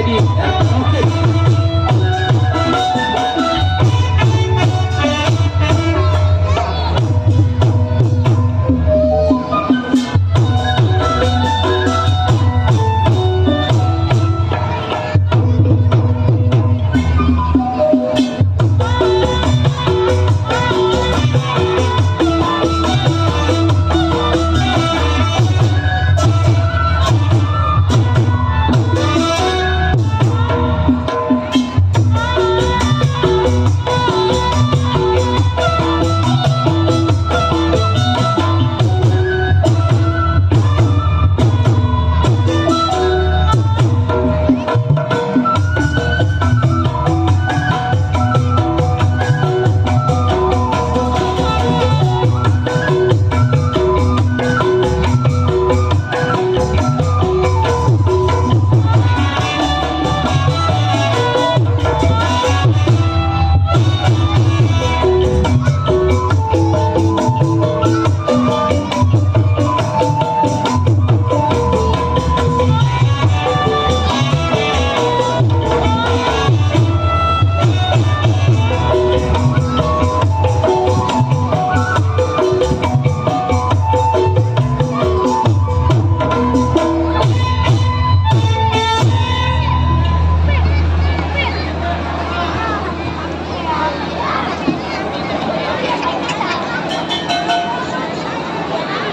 ready ya. Oke.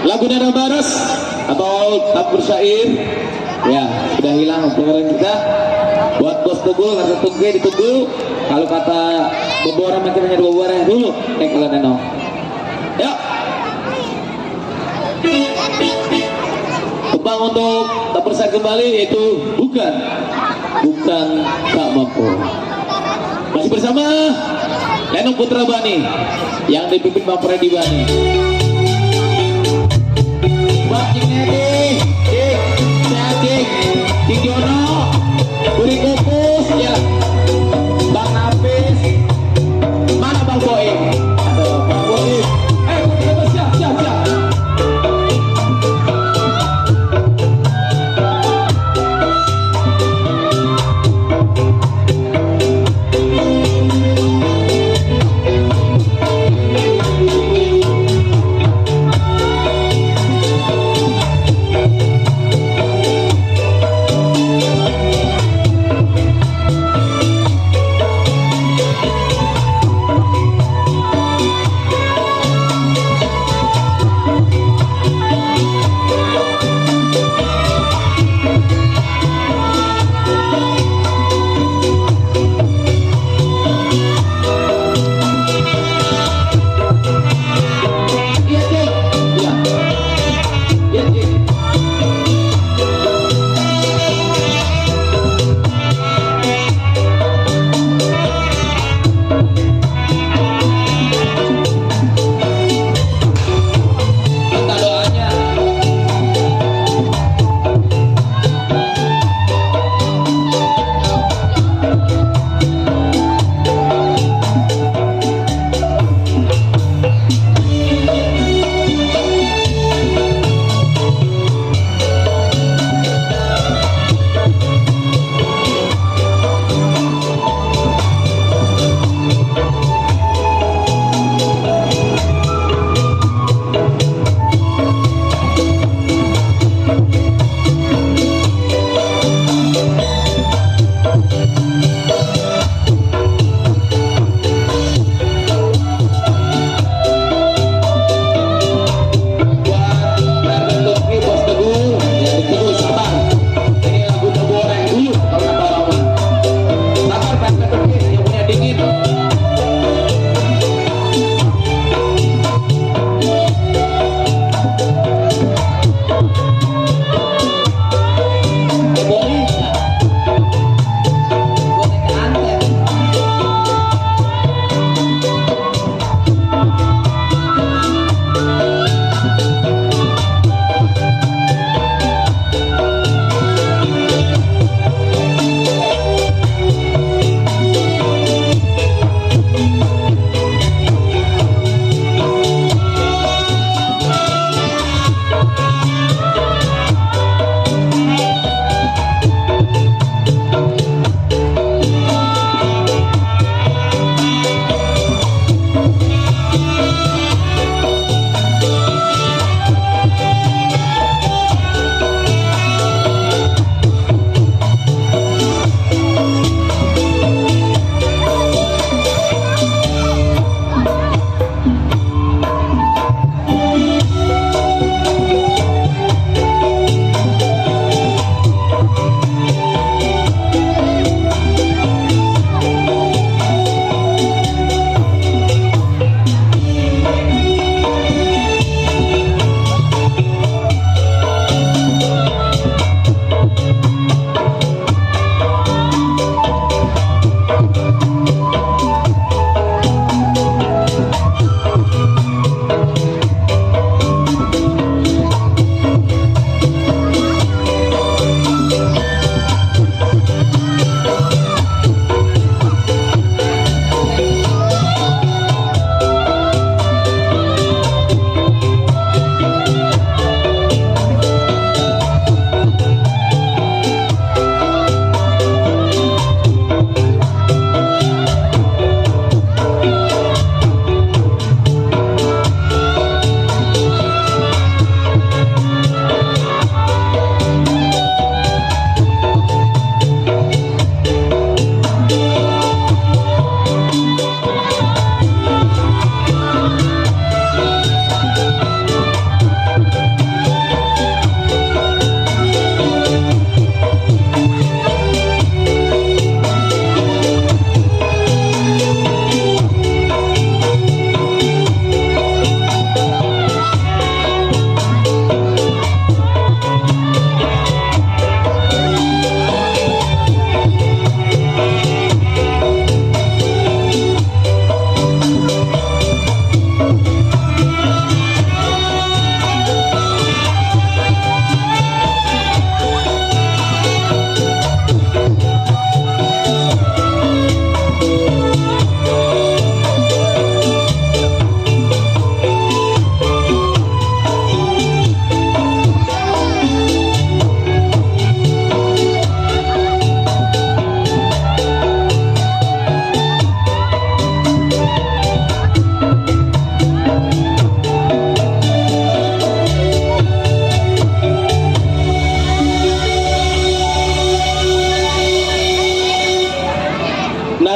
Lagu Nada Baras atau Tabur Syair ya sudah hilang pengeran kita. Buat bos Tugul, kata Tugul ditunggu. Kalau kata Bobora makin hanya 2 buah dulu. Kalau Neno. Ya. Kembang untuk Tabur Syair kembali yaitu bukan tak mampu. Masih bersama Lenong Putra Bani yang dipimpin Bang Freddy Bani. Buat Cik Nedi, Cik Jono, Buri Kukus, ya, Bang Nafis, mana Bang Boim? Aduh, Bang Boim. Siap.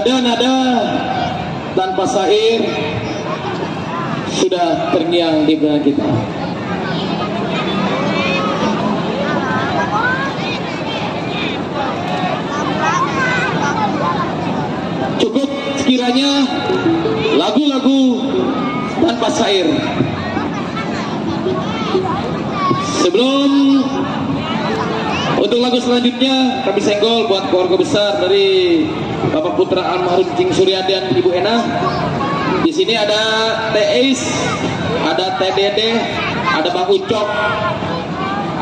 Nada-nada tanpa syair sudah terngiang di belakang kita. Cukup sekiranya lagu-lagu tanpa syair. Sebelum untuk lagu selanjutnya kami senggol buat keluarga besar dari Bapak Putra almarhum Cing Suryadi dan Ibu Ena. Di sini ada Teh Eis, ada Teh Dede, ada Bang Ucok,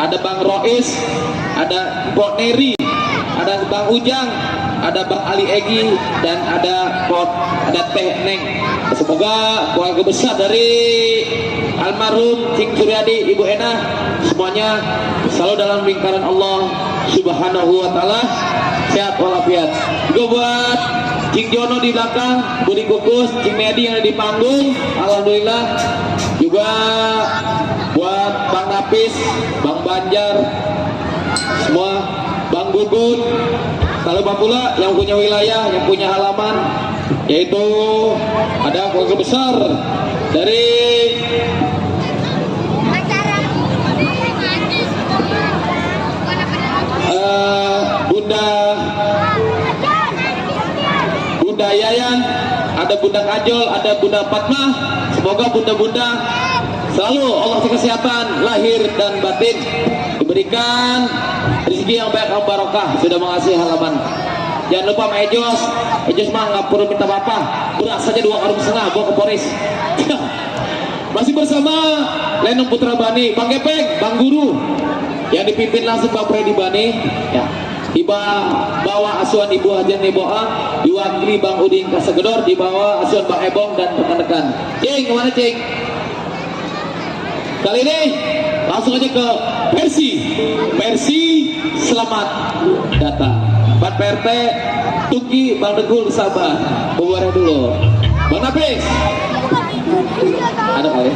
ada Bang Rois, ada Mbok Neri, ada Bang Ujang, ada Bang Ali Egi, dan ada Teh Neng. Semoga keluarga besar dari almarhum Cing Suryadi, Ibu Ena semuanya selalu dalam lingkaran Allah Subhanahu wa taala, sehat walafiat. Juga buat Cing Jono di belakang, Budi Kukus, Cing Medi yang ada di panggung, alhamdulillah. Juga buat Bang Napis, Bang Banjar, semua, Bang Gugun, kalau Bang pula yang punya wilayah, yang punya halaman, yaitu ada keluarga besar dari Bunda Yayan, ada Bunda Kajol, ada Bunda Fatma. Semoga bunda-bunda selalu Allah kasih kesehatan lahir dan batin, diberikan rezeki yang baik dan barokah. Sudah mengasihi halaman. Jangan lupa sama Ejos mah nggak perlu minta apa-apa, beras saja 2,5 karung bawa ke Polres. Masih bersama Lenong Putra Bani, Bang Gepeng, Bang Guru, yang dipimpin langsung Bang Freddy Bani, ya. Di bawah asuhan Ibu Hajan Neboa, diwakili Bang Udin Kasegedor, di bawah asuhan Bang Ebong dan rekan-rekan. Cing, kemana Cing? Kali ini langsung aja ke Persi selamat datang. Pak PRT, Tuki, Bang Degul, sabar, bubarnya dulu. Bang Napis, ada kali.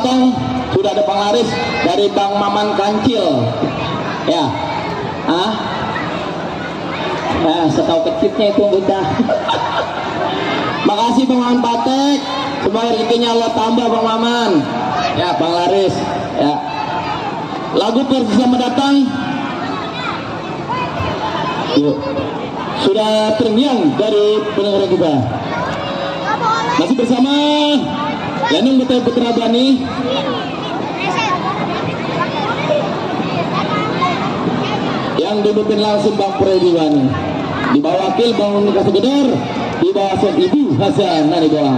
datang sudah ada penglaris dari Bang Maman Kancil. Ya, setahu kecilnya itu udah. Makasih Bang Maman Patek. Semoga rezekinya Allah tambah Bang Maman. Ya, Bang Laris. Ya. Lagu bersama datang. Yuk. Sudah terngiang dari pendengar kita. Masih bersama Yanung Betul Putra Bani. Yang dipimpin langsung Bang Freddy Bani. Di bawah wakil Bang Nikah Segedor. Di bawah Sen Ibu Hasan. Nah di bawah.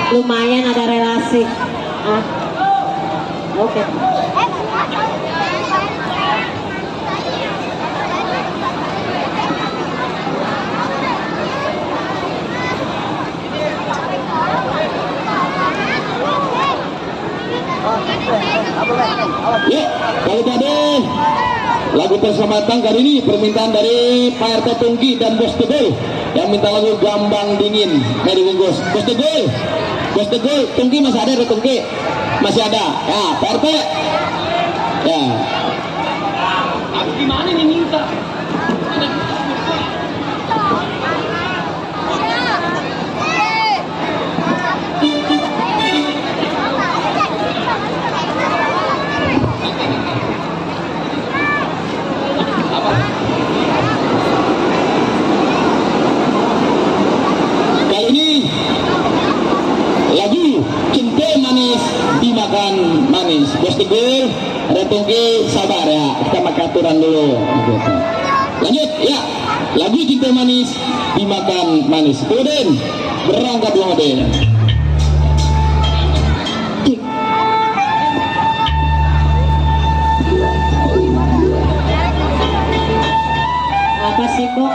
Lumayan ada relasi. Oke. Ya, kalau tadi lagu persahabatan kali ini permintaan dari Pak RT Tungki dan Bos Tegul yang minta lagu Gambang Dingin. Mari bungkus. Bos Tegul, Tungki masih ada Tungki? Masih ada. Ya, Pak RT. Ya. Gimana nih minta? Kali ini lagi cinta manis dimakan manis. Bos Tegul, ada Tungki, sabar ya, kita makan aturan dulu. Lanjut ya, lagu cinta manis dimakan manis. Kemudian berangkat dua mobil. Apa sih kok?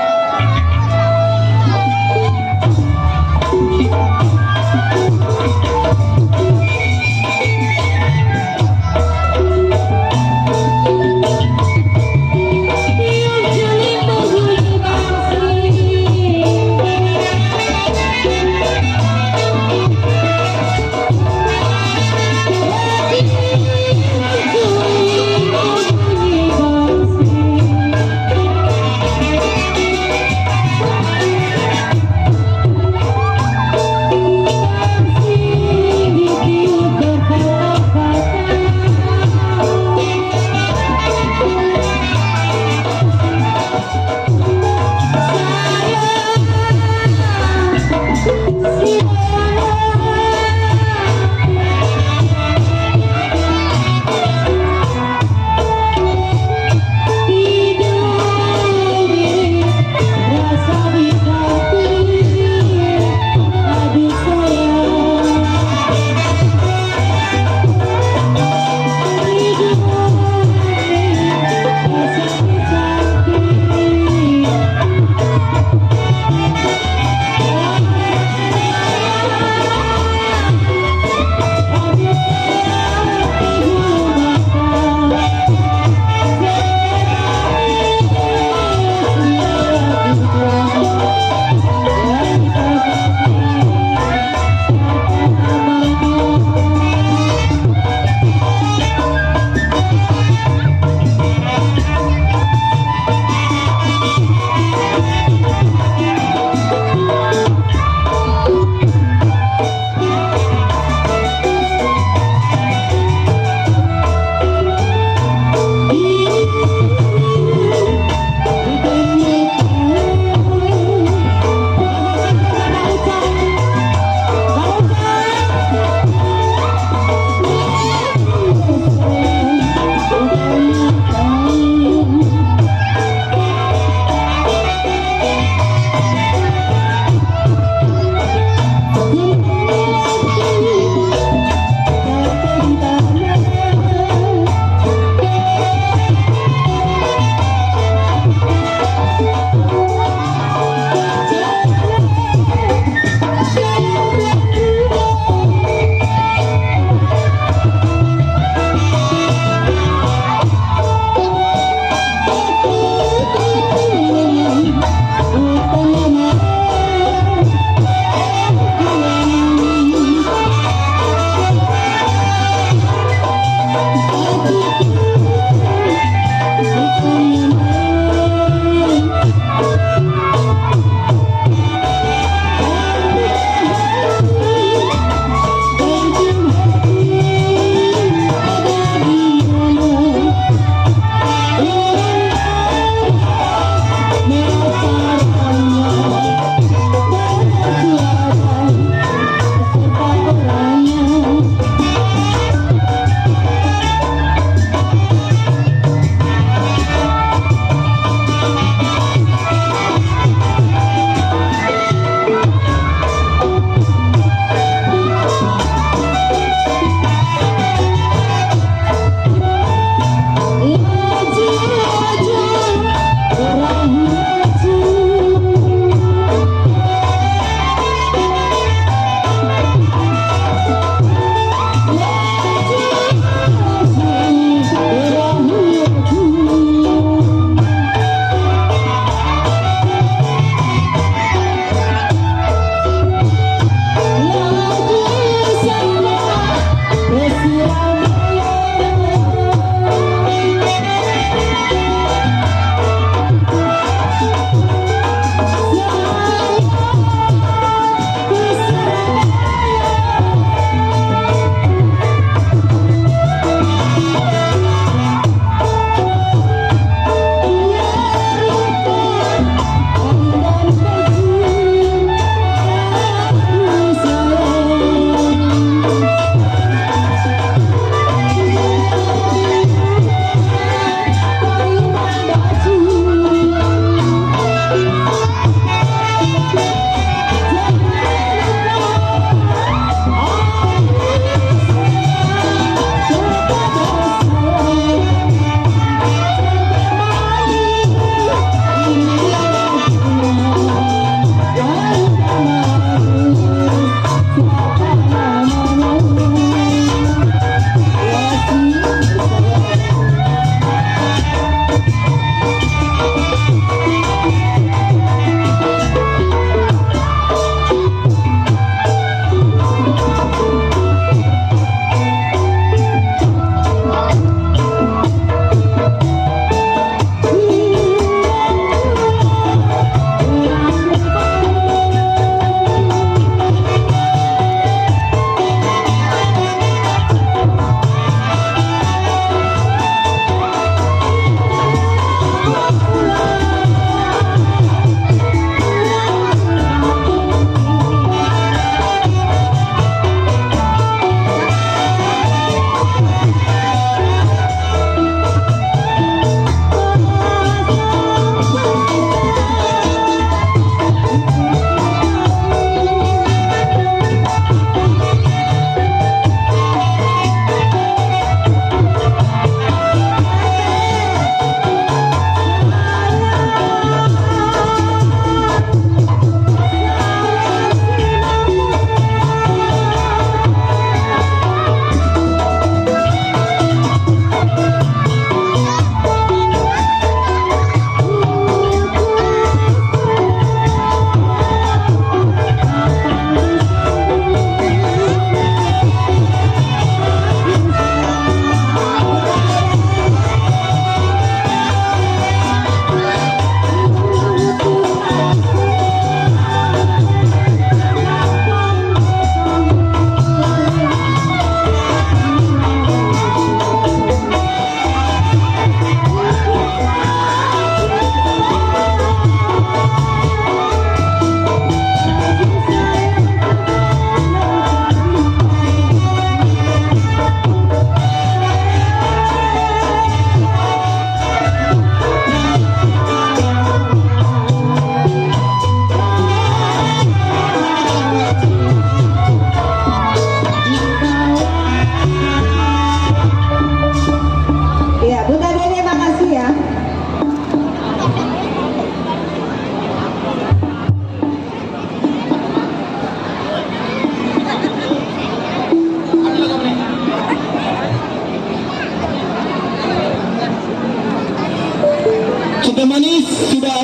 Cinta manis sudah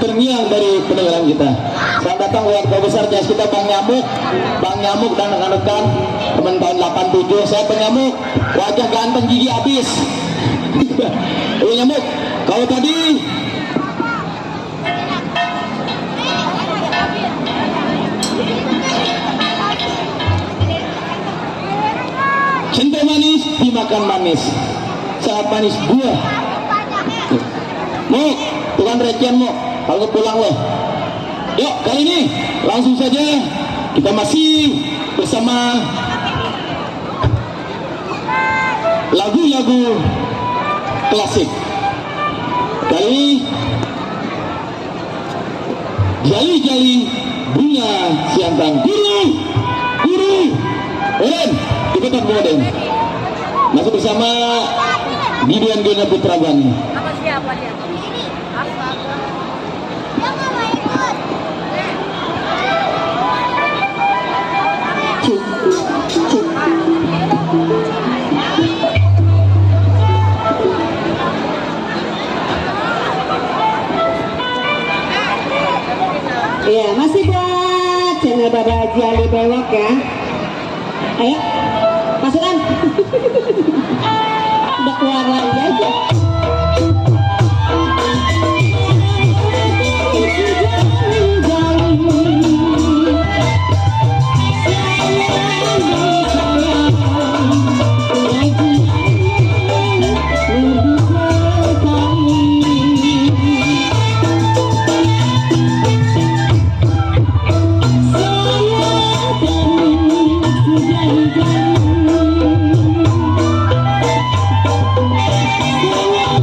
terngiang dari pendengaran kita. Selamat datang warga besar Jas kita Bang Nyamuk dan rekan-rekan teman tahun 87. Saya Bang Nyamuk, wajah ganteng gigi habis. Nyamuk, kalau tadi cinta manis dimakan manis, sangat manis buah. Mau tukang recian mau, kalau pulang loh. Yuk kali ini langsung saja kita masih bersama lagu-lagu klasik. Kali ini Jali-jali bunga siantang. Guru Ren ikutan modern masih bersama Gideon Gena Putra Bani. Apa siapa dia? Apa? Jangan main ikut. Iya, masih buat channel Baba Jali Bewok ya. Ayo, masukkan. Udah keluar lagi aja. Sayang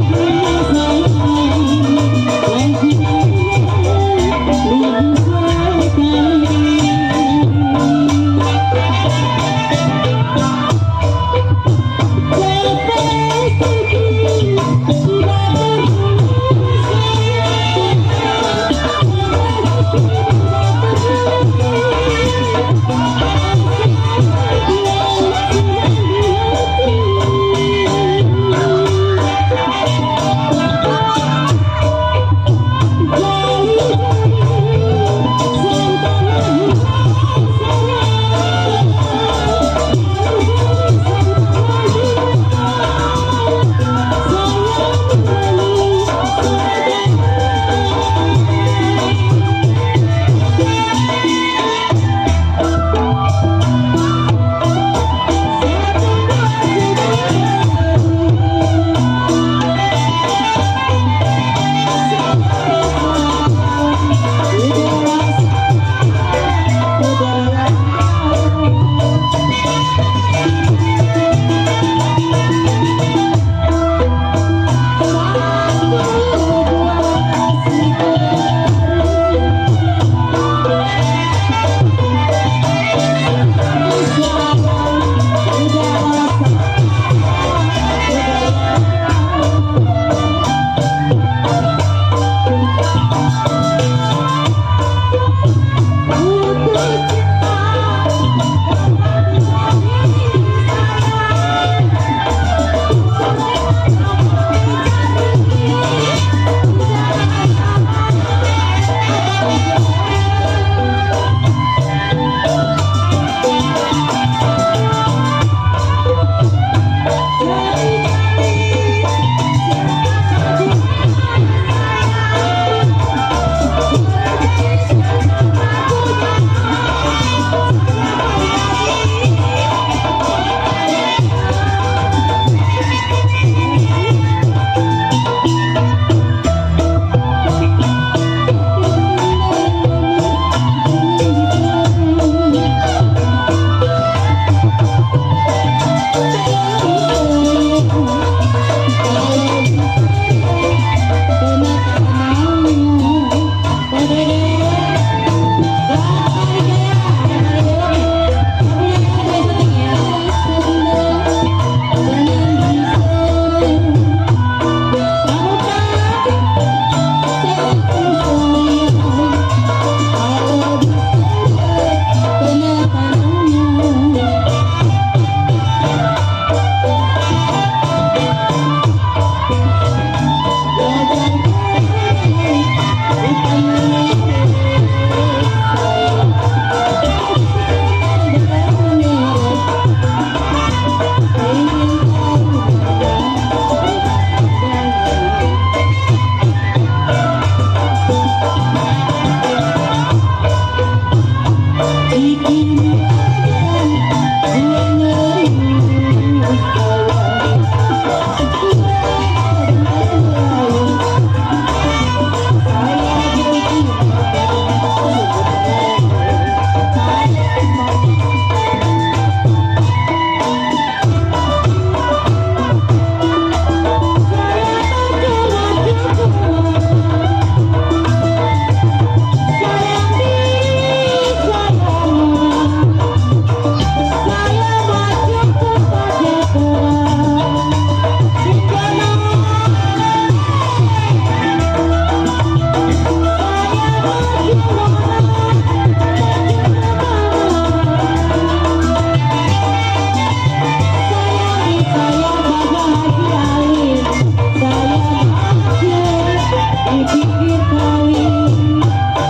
di pinggir kali.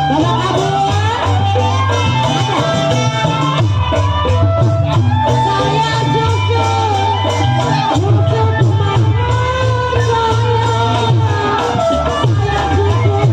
Bapak Abu, saya jujur untuk kemana saya jujur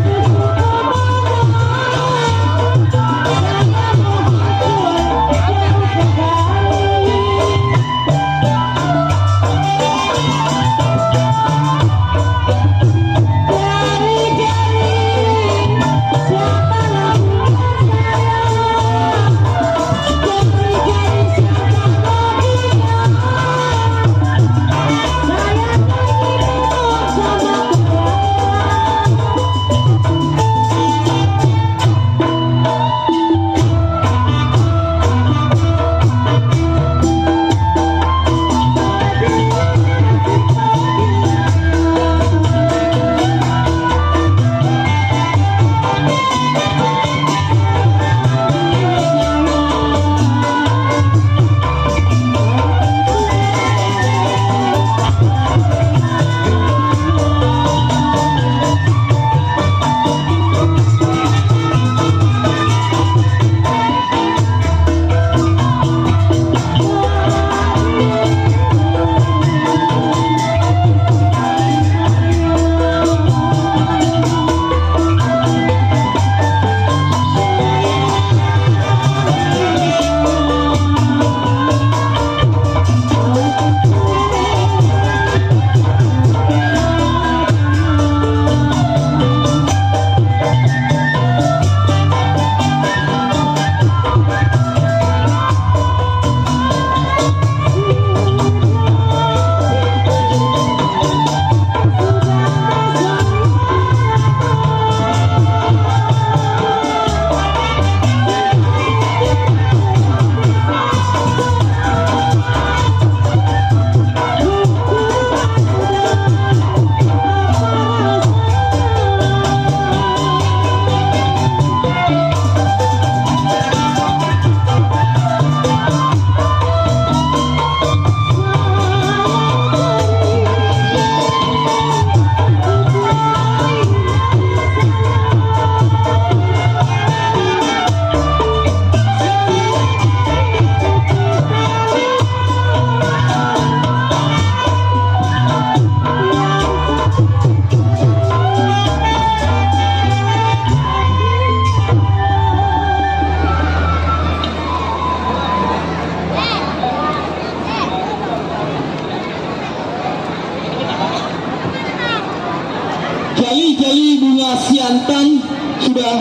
jali-jali bunga siantan sudah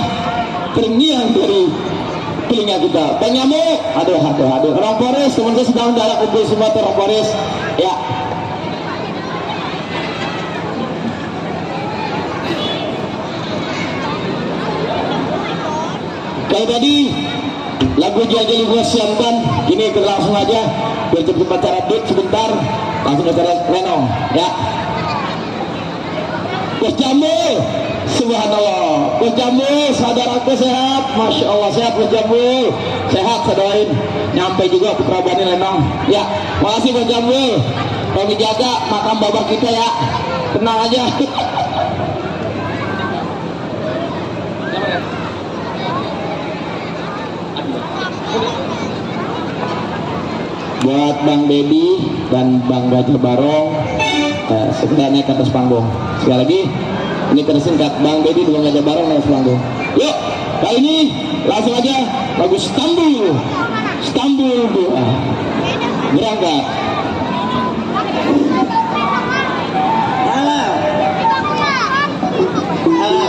terngiang dari telinga kita. Bang Nyamuk, aduh, orang Polres, teman saya sedang dalam kumpul semua orang Polres, ya. Kalau tadi lagu jali-jali bunga siantan, ini kita langsung aja biar cepet pacara dut sebentar, langsung acara renong, ya. Bos Jamil, subhanallah. Bos Jamil, saudara aku sehat, masya Allah sehat Bos Jamil, sehat saya doain. Nyampe juga Putra Bani Lenong. Ya, makasih Bos Jamil. Kami jaga makam bapak kita ya, tenang aja. Buat Bang Dedi dan Bang Gajah Barong, segera naik ke atas panggung. Sekali lagi, ini tersingkat Bang Dedi dan Bang Gajah Barong naik ke atas panggung. Yuk, kali ini langsung aja lagu Istanbul, Istanbul doa. Berangkat. Halo. Halo.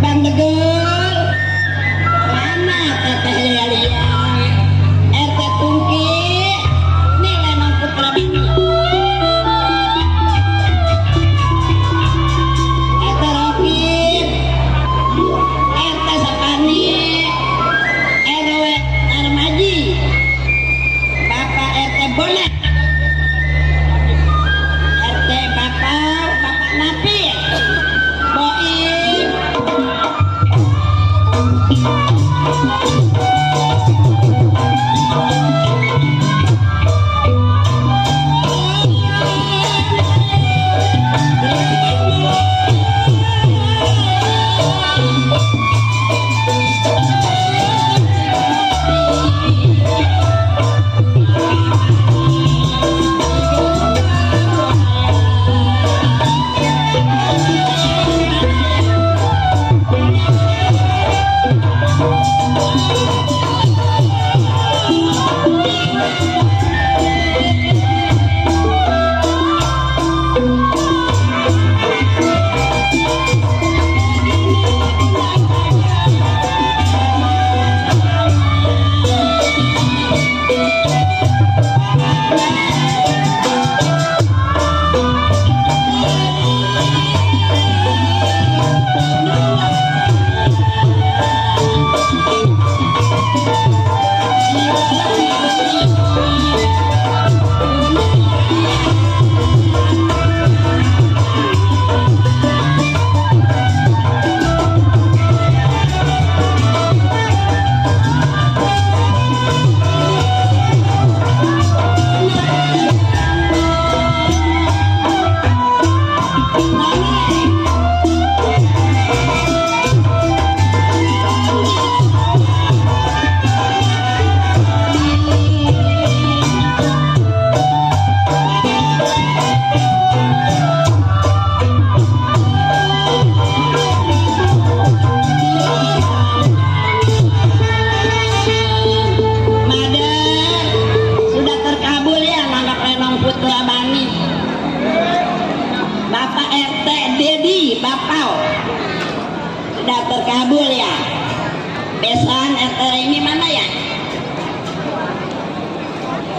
Bang Begul, mana teteh Lia, RT Tungki, nih Lenong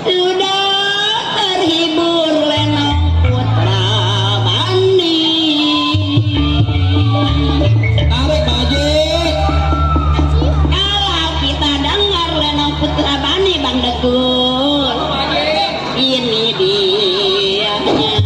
sudah terhibur lenong putra bani. Tarik Baji. Kalau kita dengar lenong putra bani Bang Dekul, ini dianya.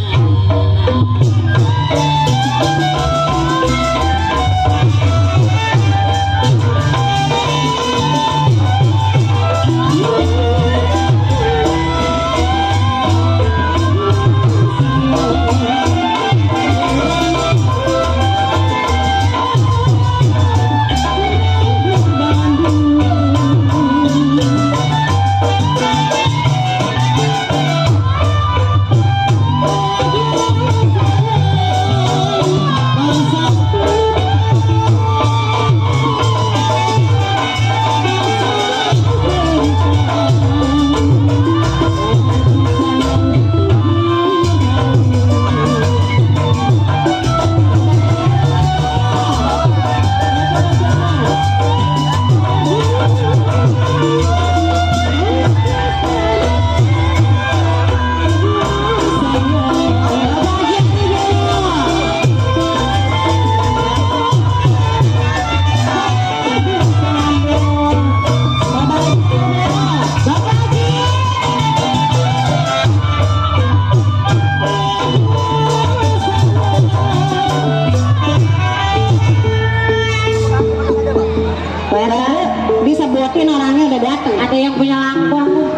Padahal bisa buatin orangnya udah datang. Ada yang punya langkong.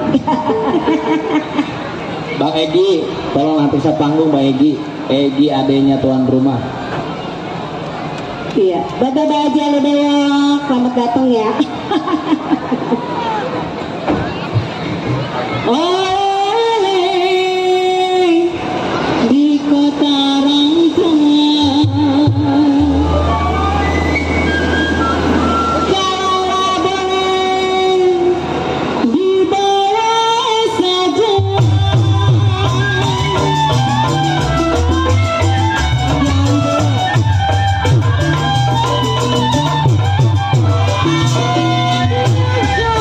Bang Egi, tolong nanti saya panggung Bang Egi. Egi adanya tuan rumah. Iya, Bapak Baja Ludewok, selamat datang ya. Oleh di kota Rangkong, kalau boleh dibawa saja. Jangan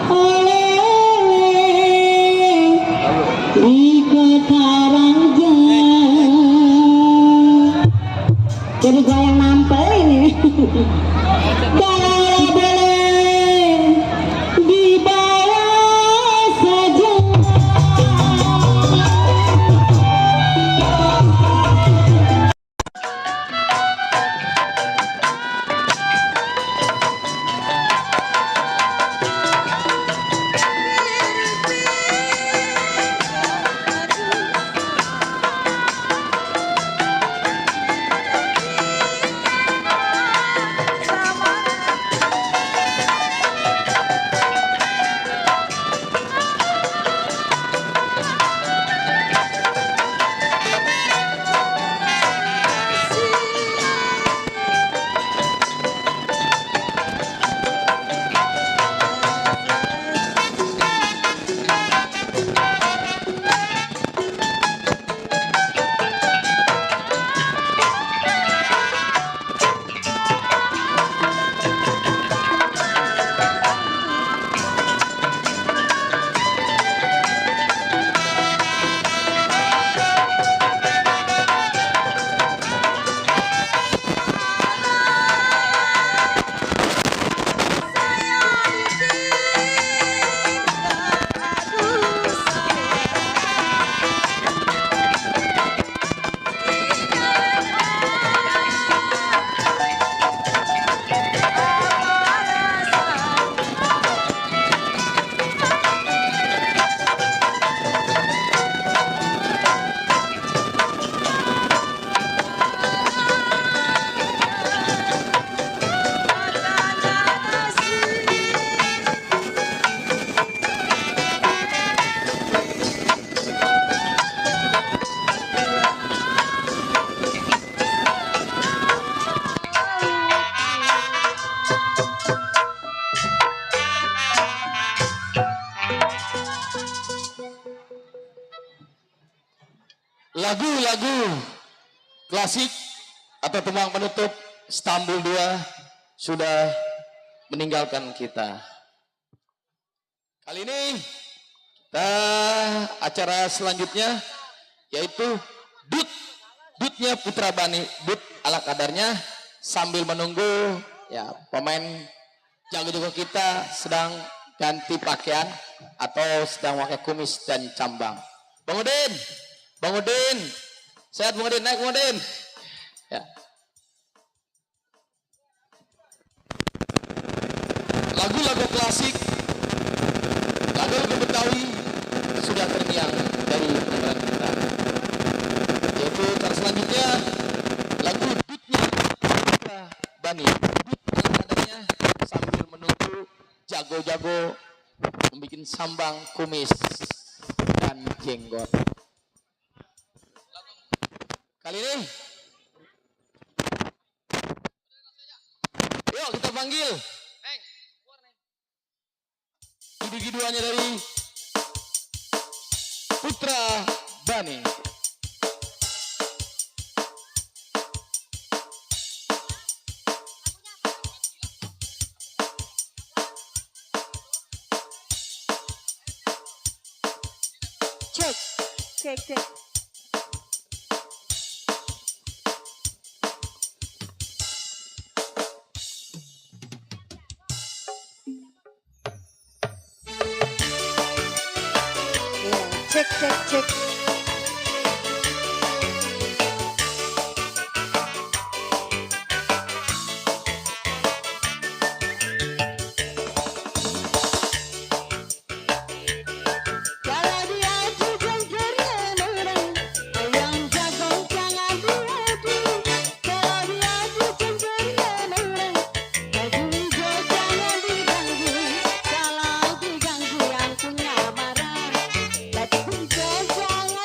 Oleh di kota raja. Jadi gue yang nampel ini. Kalau boleh dibawa saja. Lagu-lagu klasik atau tembang penutup Istanbul 2 sudah meninggalkan kita. Kali ini kita acara selanjutnya yaitu dutnya Putra Bani, dut ala kadarnya sambil menunggu ya pemain jago-jago kita sedang ganti pakaian atau sedang pakai kumis dan cambang. Bang Udin, sehat Bang Udin, naik Bang Udin. Ya. Lagu-lagu klasik, lagu-lagu Betawi sudah terngiang dari pendengaran kita. Yaitu cara selanjutnya lagu dutnya Putra Bani, dut ala-kadarnya sambil menunggu jago-jago membuat sambang kumis dan jenggot. Kali ini, yuk kita panggil gidu-giduannya dari Putra Bani. Cek. Cek. Kalau dia jujur orang, yang jago jangan diadu. Kalau dia jujur orang, yang hijau jangan diganggu. Kalau diganggu yang punya marah, hijau jangan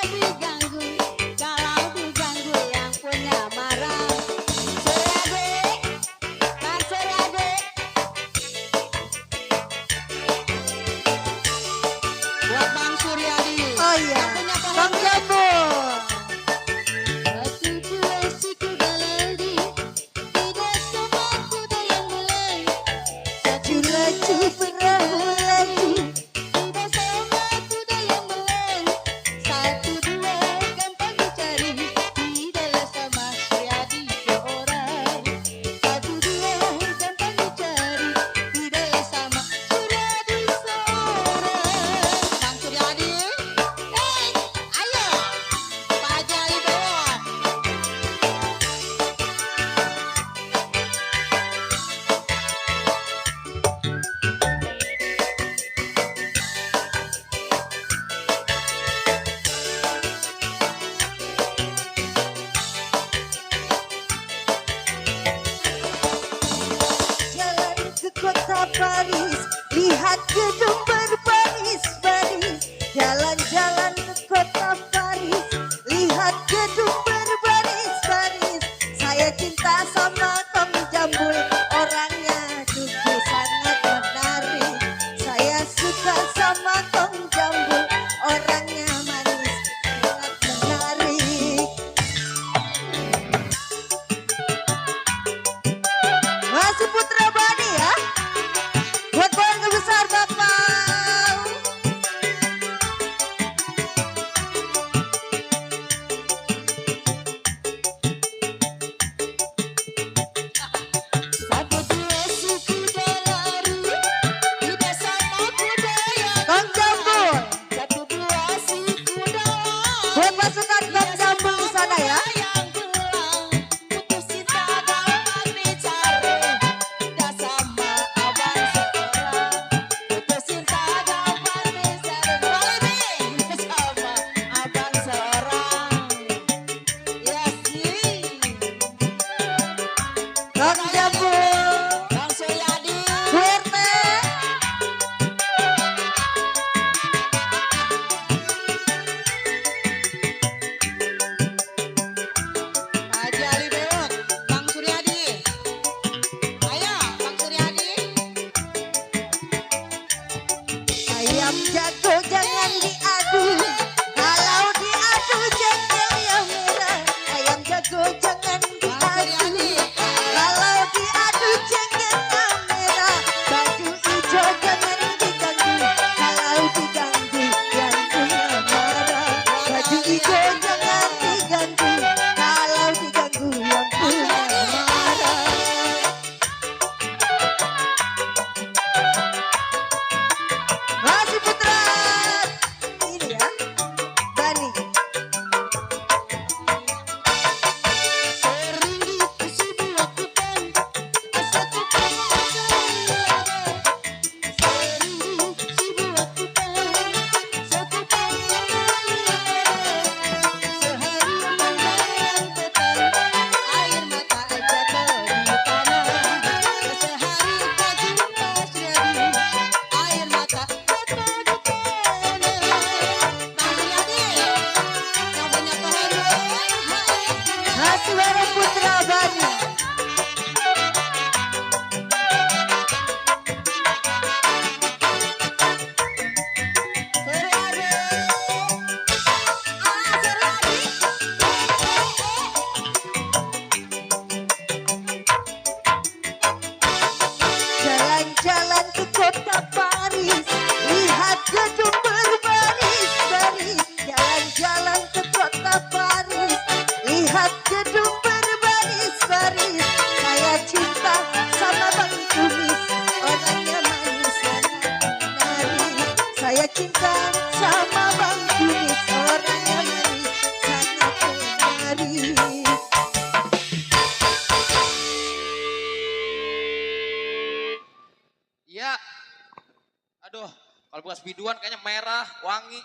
biduan kayaknya merah, wangi.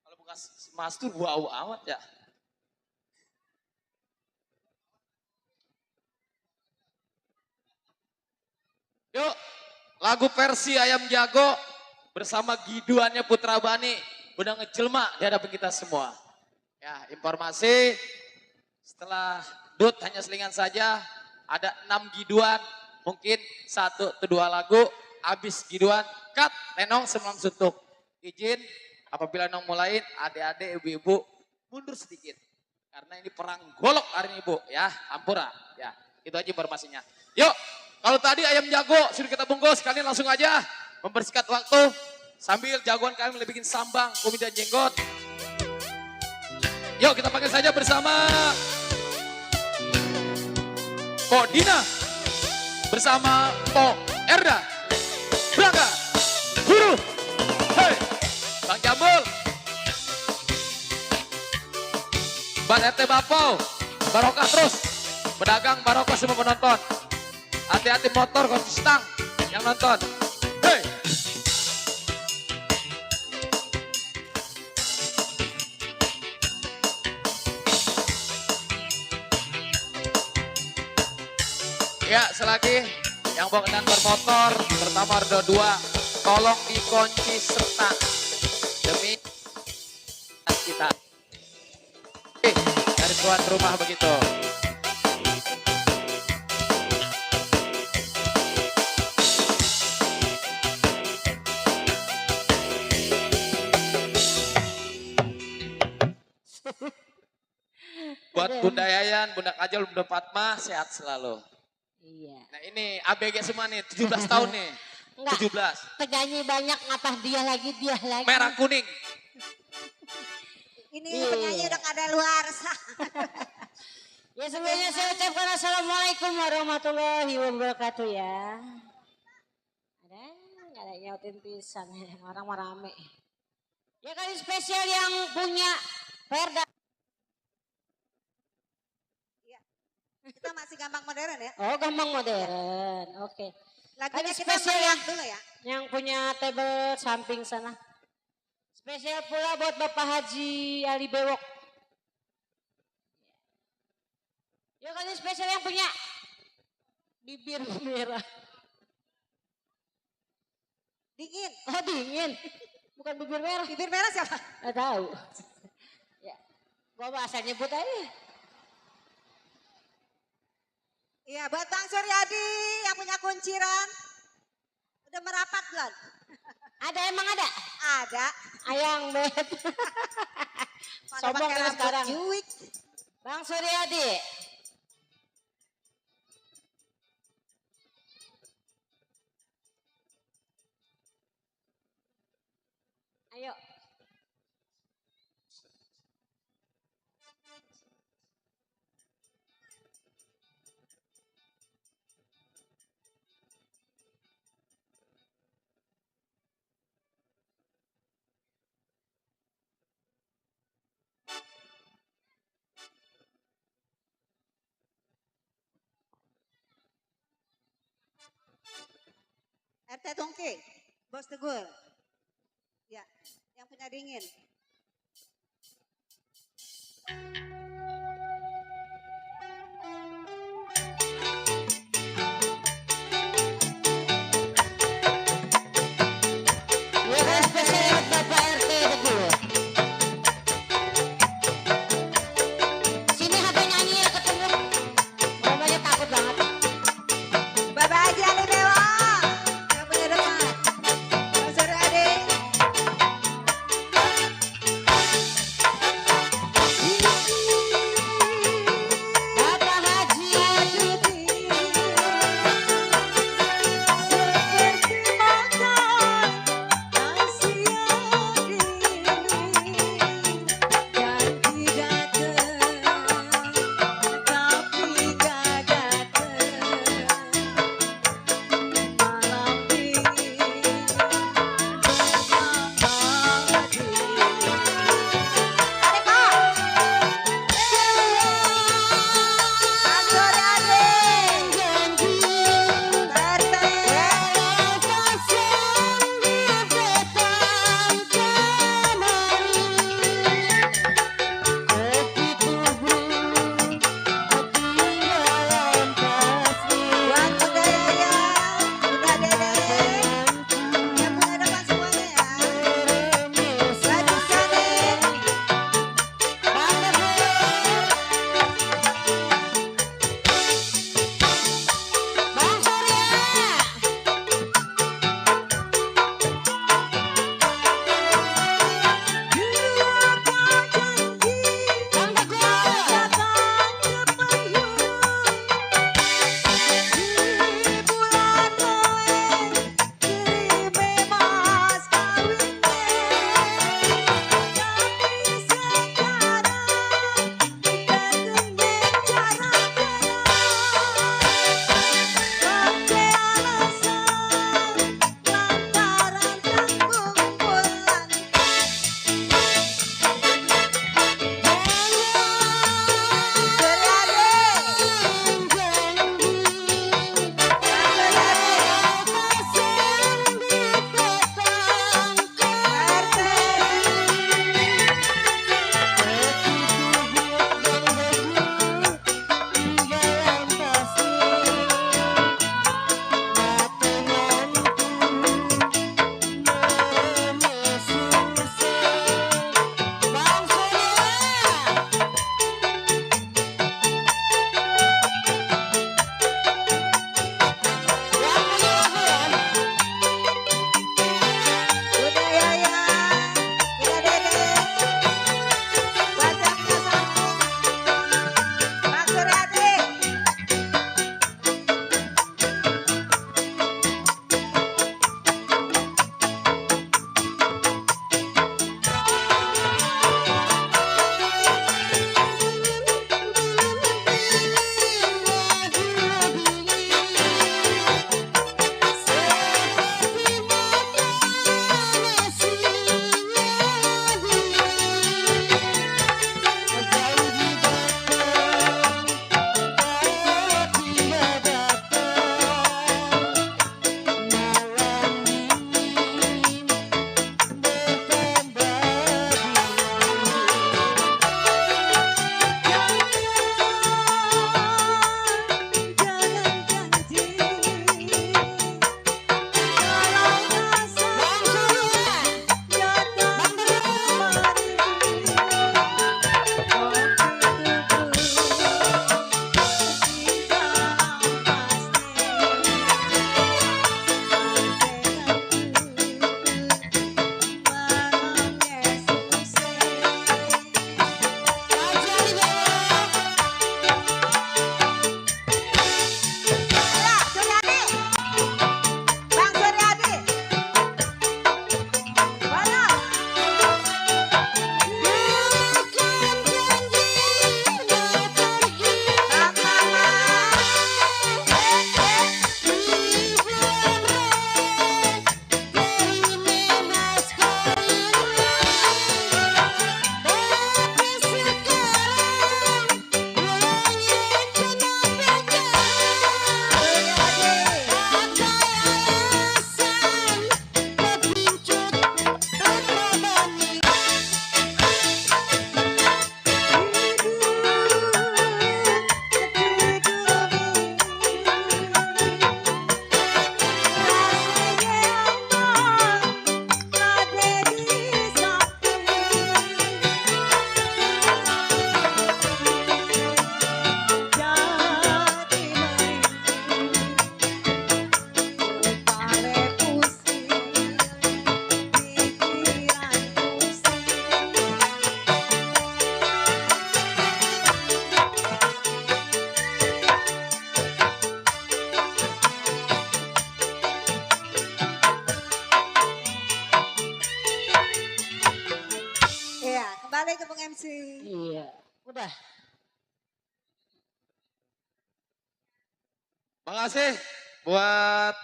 Kalau bekas emas tuh bau amat ya. Yuk, lagu versi Ayam Jago bersama giduannya Putra Bani udah ngejelma di hadapan kita semua. Ya, informasi setelah Dut hanya selingan saja, ada 6 giduan, mungkin 1 atau 2 lagu, habis giduan, cut, Nenong sebelum suntuk. Izin, apabila Nenong mulain, adik-adik, ibu-ibu, mundur sedikit. Karena ini perang golok hari ini Bu, ya, ampura. Ya, itu aja informasinya. Yuk, kalau tadi Ayam Jago sudah kita bungkus, kalian langsung aja mempersingkat waktu. Sambil jagoan kami bikin sambang, kumis dan jenggot. Yuk kita panggil saja bersama Po Dina. Bersama Po Erda. Braga. Guru. Hei. Bang Jambul. Mbak RT Bapau. Barokah terus. Pedagang barokah semua penonton. Hati-hati motor konstan yang nonton. Hei. Ya, selagi yang bawa kendaraan bermotor, terutama roda 2, tolong dikunci serta demi kita. Dari tuan rumah begitu. Buat Bunda Yayan, Bunda Kajol, Bunda Fatma, sehat selalu. Iya. Nah ini ABG semua nih, 17 tahun nih. Enggak. 17. Penyanyi banyak ngapa dia lagi. Merah kuning. Ini Iya. penyanyi udah kada luar. Ya sebelumnya saya ucapkan assalamualaikum warahmatullahi wabarakatuh ya. Ada nyautin pisan orang rame. Ya kali spesial yang punya Perda. Kita masih gampang modern ya. Oh gampang modern, oke. Lagunya Ada kita spesial meriah dulu ya. Yang punya table samping sana. Spesial pula buat Bapak Haji Ali Bewok. Ya kali spesial yang punya bibir merah. Dingin. Oh dingin, bukan bibir merah. Bibir merah siapa? Nggak tahu. Ya, gua bahasa nyebut aja. Iya, buat Bang Suryadi yang punya kunciran. Udah merapat belum? Ada emang ada? Ada. Ayang bet. Mana Sombong pakai kan rambut sekarang. juwik. Bang Suryadi. Ayo. RT Tongke, Bos Teguh. Ya, yang punya dingin. Ya kan spesial buat Bapak RT Teguh. Sini HP nyanyi ketemu. Orangnya takut banget. Bapak Haji Ali Dewa yang punya depan. Bang Suryadi. sekali tepung MC. Iya, udah. Makasih buat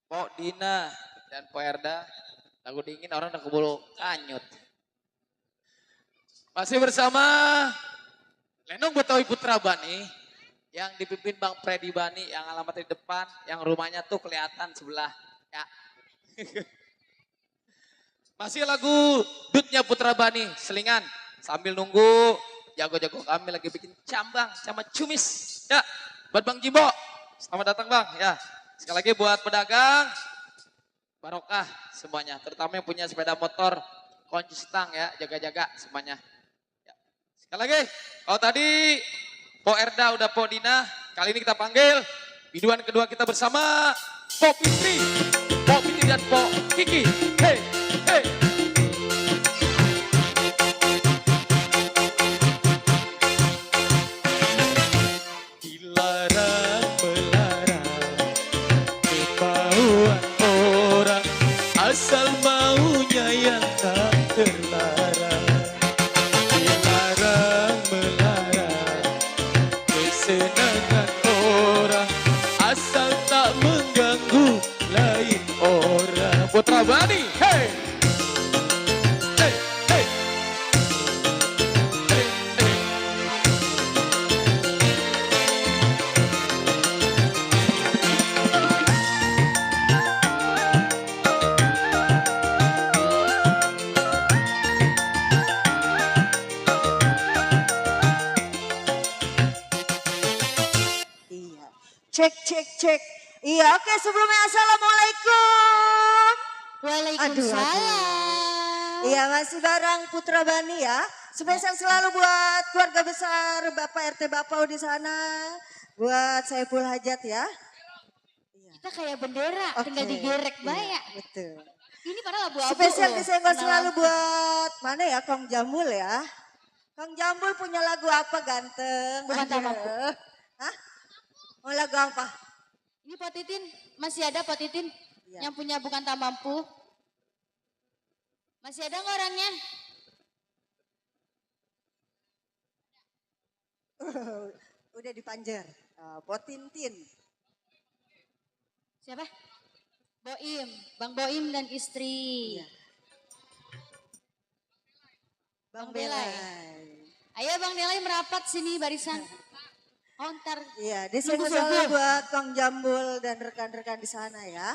Pok Dina dan Pok Erda. Lagu dingin orang udah keburu kanyut. Masih bersama Lenong Betawi Putra Bani yang dipimpin Bang Freddy Bani yang alamat di depan, yang rumahnya tuh kelihatan sebelah. Ya. Masih lagu Dutnya Putra Bani, Selingan. Sambil nunggu jago-jago kami lagi bikin cambang sama cumis. Ya, buat Bang Jimbo. Selamat datang Bang. Ya, sekali lagi buat pedagang. Barokah semuanya, terutama yang punya sepeda motor kunci stang ya, jaga-jaga semuanya. Ya. Sekali lagi, kalau tadi Po Erda udah Po Dina, kali ini kita panggil biduan kedua kita bersama Po Fitri dan Po Kiki. Hey, hey. Dilarang melarang ketahuan orang, asal maunya yang tak terlarang. Dilarang melarang kesenangan orang, asal tak mengganggu lain orang. Putra Bani, hey! Hey, hey! Hey, hey! Iya. Cek, cek, cek. Iya, oke sebelumnya assalamualaikum. Waalaikumsalam. Iya, masih bareng Putra Bani ya. Spesial selalu buat keluarga besar Bapak RT Bapau di sana. Buat Saiful Hajat ya. Iya. Kita kayak bendera, tinggal digerek Iya, banyak. betul. Ini padahal abu-abu. Spesial loh. disenggol Kenal selalu apa? buat mana ya, Kong Jambul ya. Kong Jambul punya lagu apa ganteng? Bukan Aduh. Tamaku. Hah? Mau lagu apa? Ini Pak Titin, masih ada Pak Titin Iya. yang punya bukan tak mampu? Masih ada nggak orangnya? Udah dipanjer. Potintin. Siapa? Boim, Bang Boim dan istri. Iya. Bang Bang Belai. Belai. Ayo Bang Delay merapat sini barisan. Oh ntar. Iya, disenggol Tunggu, selalu tunggu. buat Kong Jambul dan rekan-rekan di sana ya.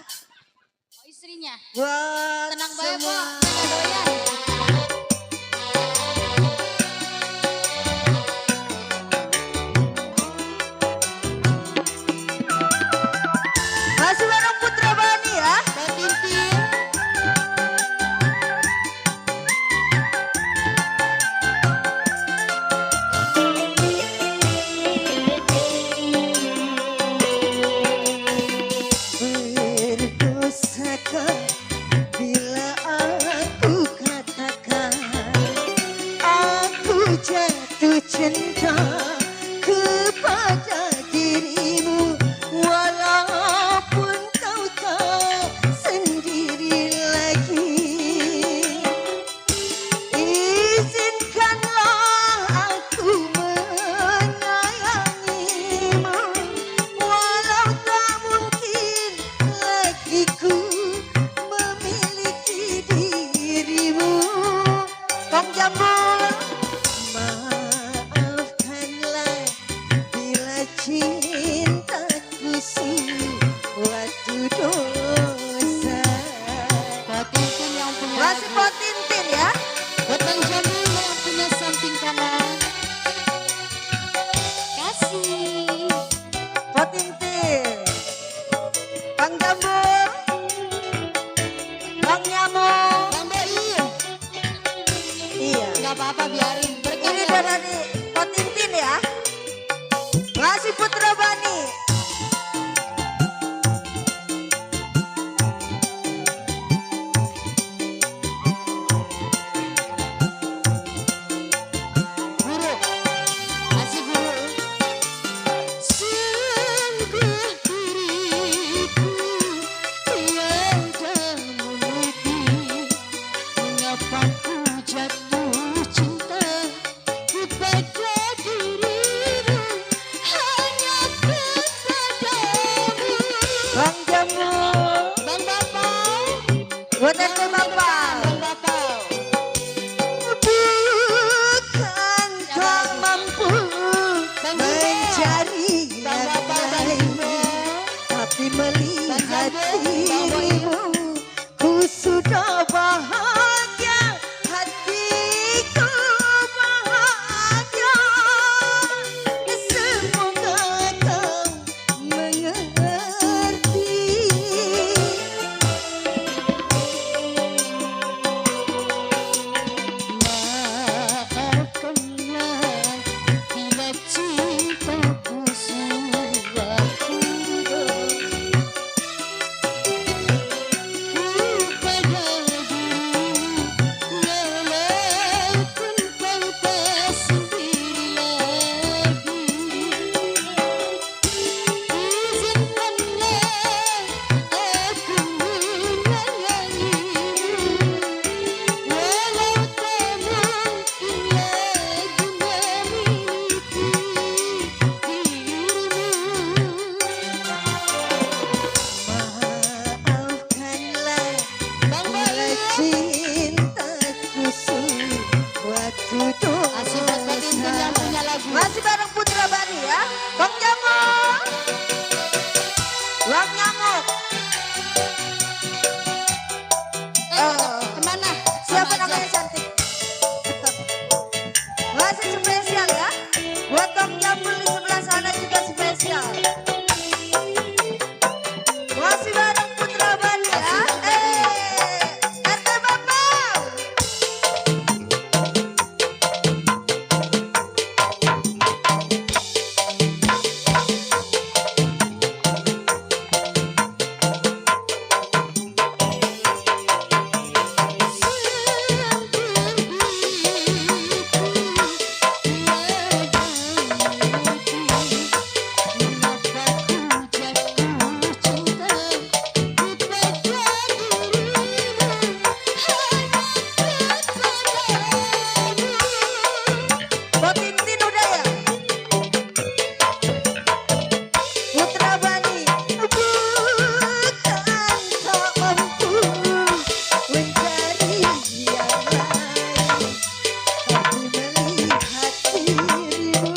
Oh, istrinya. Buat Tenang bae semua. Pak, nggak doyan. Masih bareng Putra Bani ya. Pak Titin. Berdosakah bila aku katakan aku jatuh cinta kepada dirimu, walaupun kau tak sendiri lagi. Izinkanlah aku menyayangimu, walau tak mungkin lagi ku memiliki dirimu. Kong Jambul, maafkanlah bila cintaku suatu dosa. Pak Titin yang punya. Masih Potintin ya. Buat Bang Jamil yang punya samping kanan. Kasih. Potintin. Kang Jambul. Bang Nyamuk. Bang Boim. Iya. Gak apa-apa biarin. Ini Berkarya. dari Potintin ya. Masih Putra Bani. Guru. Masih guru. Sungguh diriku tiada mengerti mengapa ku jatuh dirimu, ku sudah bahagia, hatiku bahagia. Semoga kau mengerti. Maafkanlah bila cintaku sudah pudar kepadamu, walaupun kau tak sendiri lagi. Izinkanlah aku menyayangimu, walau tak mungkin lagi memiliki dirimu. Maafkanlah bila cintaku suatu dosa. Masih bareng Putra Bani ya, Bang Jamuk, Bang Nyamuk. Kemana? Siapa namanya cantik? Masih spesial ya, buat Bang Jambul di sebelah sana juga spesial. Masih bareng Putra Bani ya. RT Bapak. Tintin udah ya? Putra Bani bukan tak mampu mencari yang lain, tapi melihat dirimu,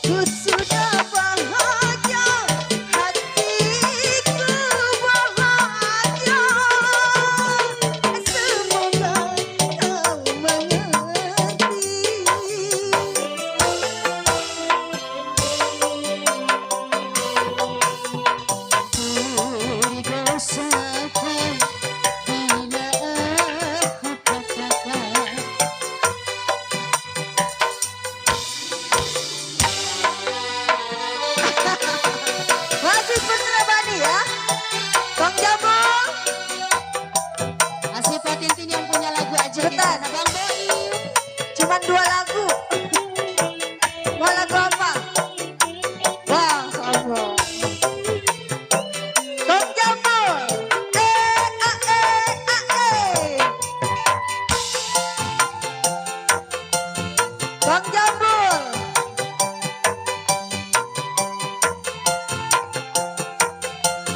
ku sudah bahagia, hatiku bahagia. Semoga kau mengerti. Beri dosakan bila aku katakan masih Putra Bani ya, Bang Jambul. Masih Pak Tintin yang punya lagu aja di Bentar. sana, Bang Boim. Cuman 2 lagu. Mau lagu apa? Wah, sombong. Bang Jambul. Bang Jambul.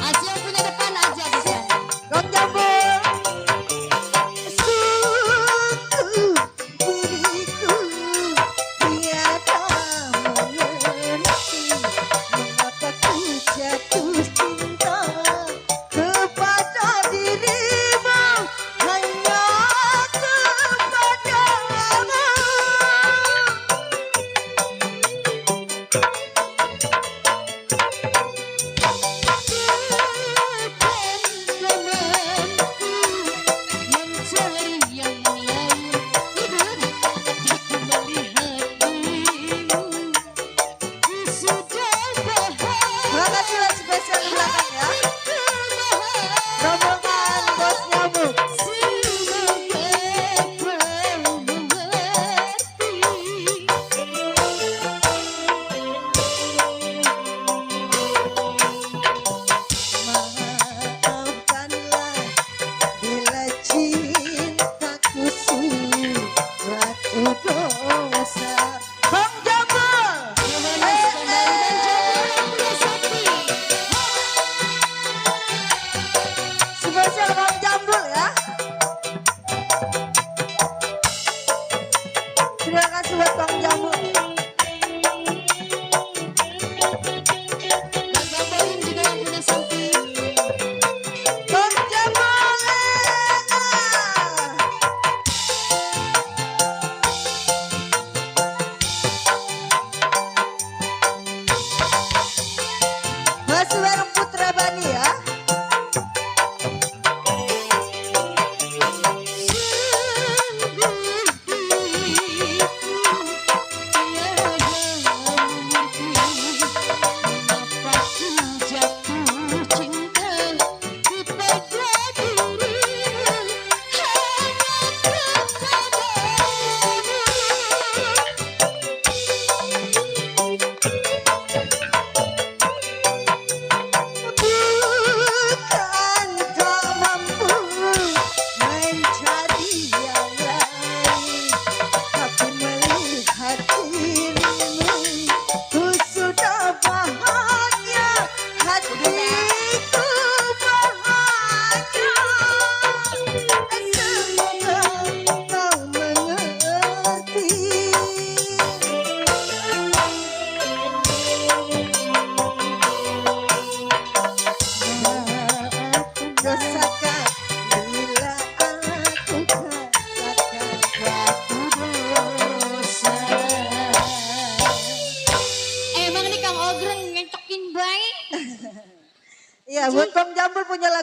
Masih yang punya depan aja di sana. Bang Jambul. Suku diriku tiada mengerti mengapa ku jatuh cinta kepada dirimu, hanya kepadamu. Makasih lah spesial di belakang ya. Rombongan Bos Nyamuk. Maafkanlah bila cintaku suatu dosa. Bang Jambul. Spesial Bang Jambul ya. Terima kasih buat Bang Jambul. Bang Boim juga yang punya samping.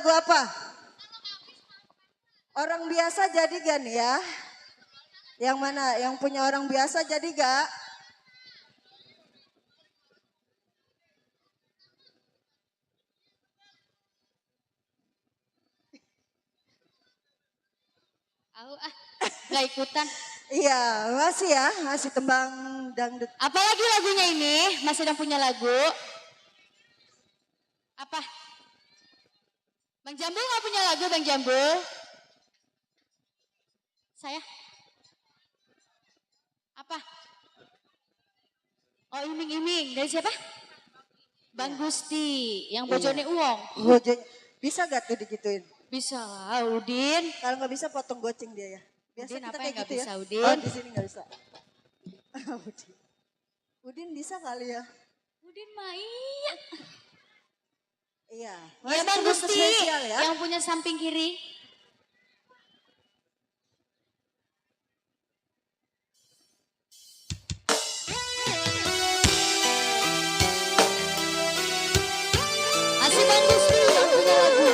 lagu apa? Orang biasa jadi gak nih ya? Yang mana? Yang punya orang biasa jadi gak? Gak ikutan. Iya, masih ya, masih tembang dangdut. Apalagi lagunya ini? Masih ada punya lagu? Apa? Bang Jambul nggak punya lagu, Bang Jambul? Saya? Apa? Oh, iming-iming. Dari siapa? Bang Gusti, yang bojone uang. Gojek. Bisa gak tuh digituin? Bisa lah, Udin. Kalau nggak bisa potong goceng dia ya. Biasa Udin, kita apa kayak yang nggak gitu ya. bisa, Udin? Oh di sini nggak bisa. Udin. Udin bisa kali ya. Udin mah iya. Iya. Ya Masih Bang tunggu Gusti, spesial ya. yang punya samping kiri. Masih Bang Gusti yang punya lagu.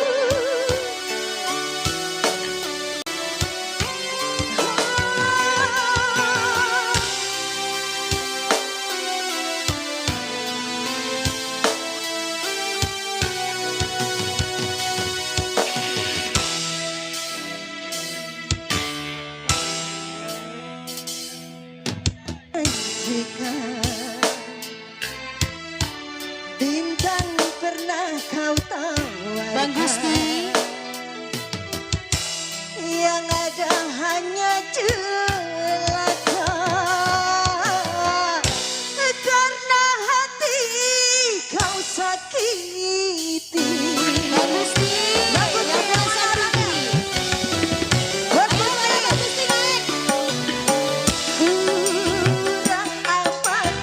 Jika bintang pernah kau tawarkan, Bang Gusti. yang ada hanya celaka karena hati kau sakiti. Bang Gusti, yang punya samping kiri. Buat Ayo, Bang Gusti naik. kurang amat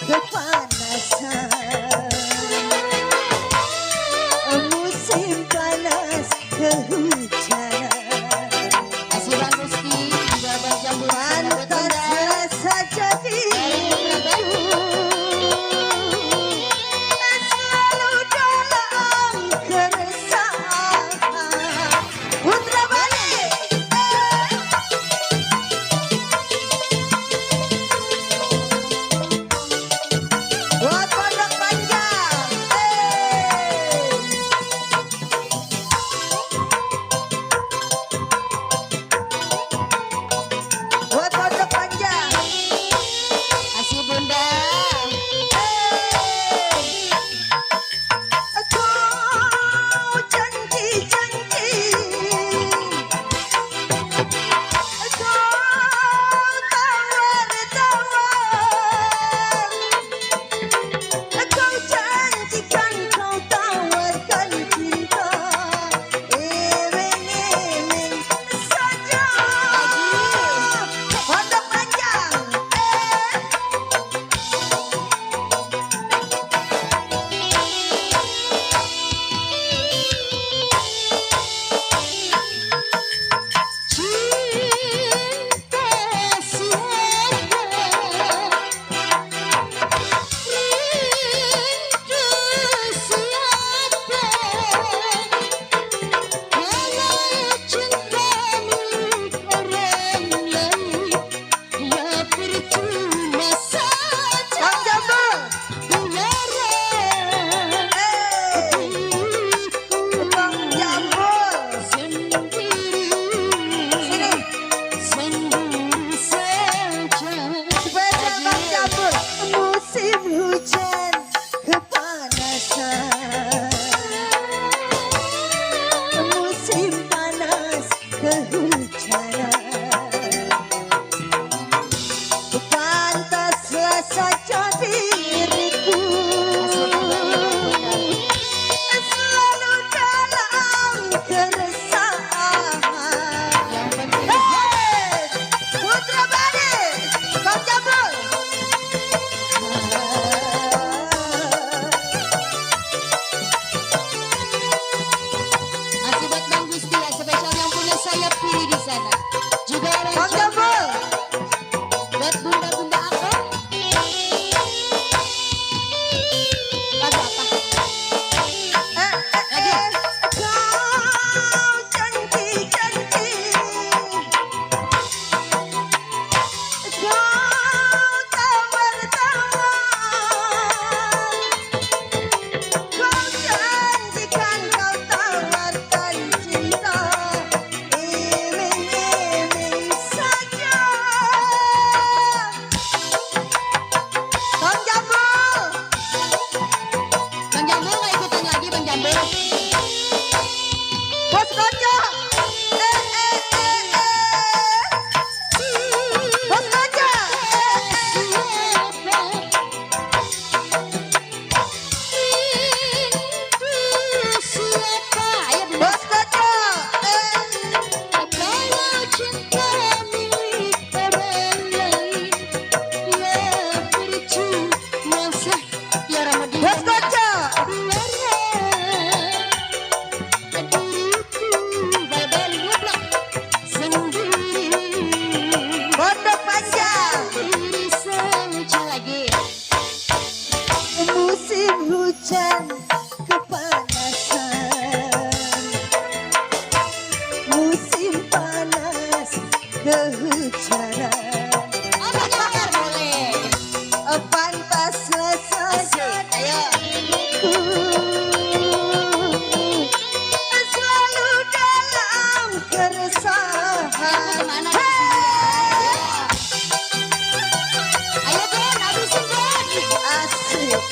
kepanasan, musim panas kehujanan. Kasih Bang Gusti, juga Bang Jambu. Pantas saja diriku selalu dalam keresahan. Putra Bali. Buat pondok panjang. Buat pondok panjang. Kasih Bunda. Kau janji-janji, kau tawar-tawar, kau janjikan kau tawarkan cinta, iming-iming saja. Pondok panjang. Cinta siapa, rindu siapa, kalau cinta milik orang lain, ya percuma saja. Bang Jambul. Biarlah Bang Jambul. sendiri. Sini. Sendiri saja. Spesial Bang Jambul. Musim hujan kepanasan, musim panas kehujanan. Pantaslah saja diriku selalu dalam keresahan. Hei, Putra Bali, Bang Jambul. Masih buat Bang Gusti ya, spesial yang punya sayap kiri di sana. Juga orang Bang Jambul. buat bunda-bunda aku. Lagu apa? Kau janji-janji, kau tawar-tawar, kau janjikan kau tawarkan cinta, iming-iming saja. Bang Jambul. Bang Jambu nggak ikutan lagi Bang Jambu. Bos Koco. Bos Koco. Rindu siapa? Ayo Bunda. Bos Koco. Kalau cinta milik orang lain, ya percuma saja. Ya Ramadhan. Bos Koco. Pondok panjang. Musim hujan kepanasan, musim panas kehujanan. Pantaslah saja diriku selalu dalam keresahan. Asik.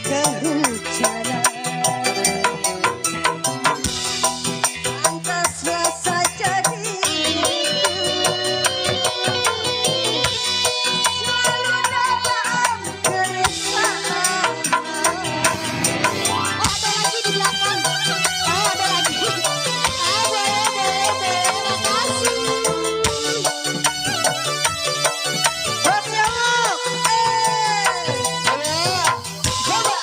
kehujanan. Pantaslah saja diriku selalu dalam keresahan. Oh, ada lagi di belakang. Oh, ada lagi. Ah, boleh. Makasih. Buat kamu, Ayo. Coba.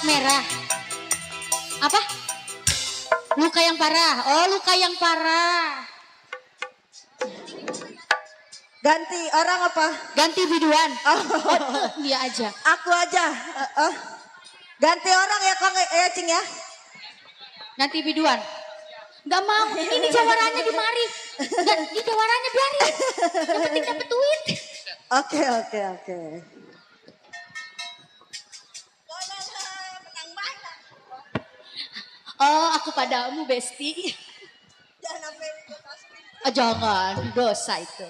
merah. Apa? Luka yang parah. Oh, luka yang parah. Ganti orang apa? Ganti biduan. Oh, Dia aja. aku aja. Ganti orang ya Kang Cing ya. Ganti biduan. Gak mau. Ini jawarannya di mari. Ini jawarannya biarin. Yang penting dapet duit. Oke. Oh, aku padamu, Besti. Oh, jangan, dosa itu.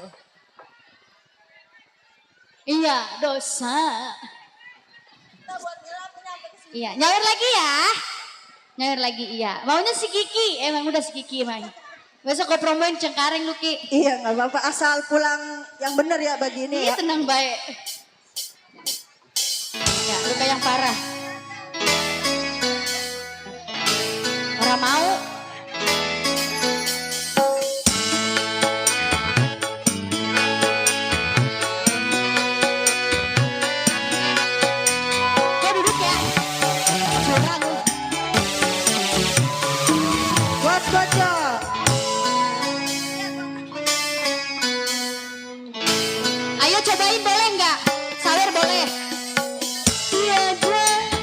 Iya, dosa. Iya, nyawer lagi ya. Nyawer lagi, iya. Maunya si Kiki, emang udah si Kiki emang. Besok gue promoin Cengkareng lu, Ki. Iya nggak apa-apa, asal pulang yang benar ya bagi ini Iya, ya. tenang baik. Ya, luka yang parah. Orang mau. Ya duduk ya. Curang lu. Buat Koco. Ayo cobain boleh nggak? Sawer boleh. Tiada